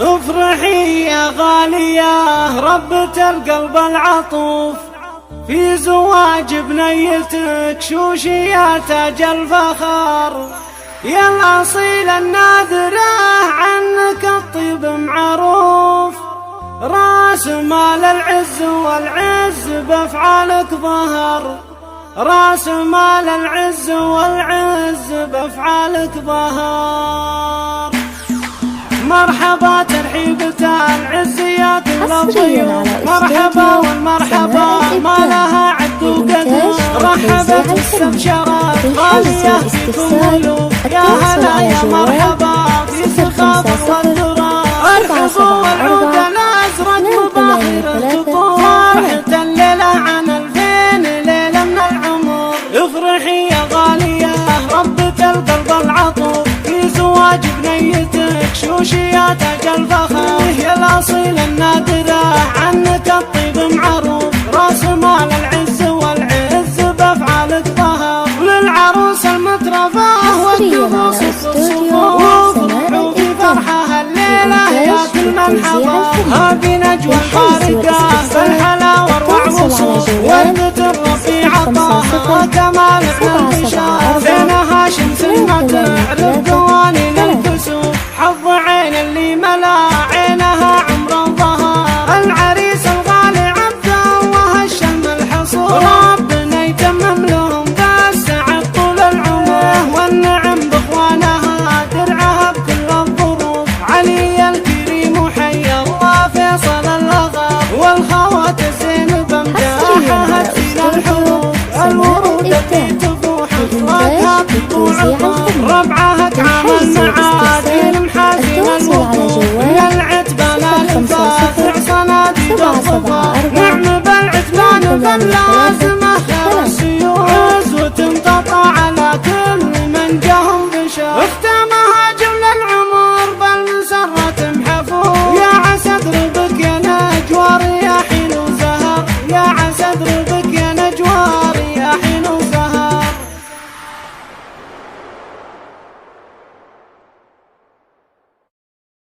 افرحي يا غالية ربة القلب العطوف، في زواج بنيتك شوشي يا تاج الفخر، يا الأصيل النادرة عنك الطيب معروف، راس مال العز والعز بأفعالك ظهر، راس مال العز والعز بأفعالك ظهر. مرحبا ترحيبة العزيات والضيوف، مرحبا والمرحبا ما لها عد وقدر، رحبت واستبشرت غالية فيكم ألوف، يا هلا يا مرحبا في سخاف والدرا، ارحبوا والعود الأزرق مباهر الخطوط، فرحة الليلة عن 2000 ليلة من العمر. افرحي يا غالية ربة القلب العطوف، في زواج بنيتك شوشي يا تاج الفخر، يا الأصيل النادرة عنك الطيب معروف، راس مال العز والعز بأفعالك ظهر، للعروس المترفة والطقوس الصفوف، افرحوا في فرحة الليلة يا كل من حضر، هذه نجوى البارقة بالحلا واروع وصوف، وردة الربيع طه كمال الانتشار، بين هاشم سلمى تعرف قوانين الكسوف، حظ عين اللي ملا عينها عمر ظهر، العريس الغالي عبد الله الشهم الحصول، ربنا يتمم لهم ذا السعد طول العمر، والنعم باخوانها درعها بكل الظروف، علي الكريم وحي الله فيصل اللغط، والخوات الزينب مداحها تزين الحروف، الورود اللي تفوح افراقها بطبوع الظهر، ربعها تعامل معادن محاسن الوقوف، من العتبة للفاتح صناديد الظفار، نعم بالعتبان فاللازمة خير السيوف، عزوة تنقطع على كل من جهم بشر.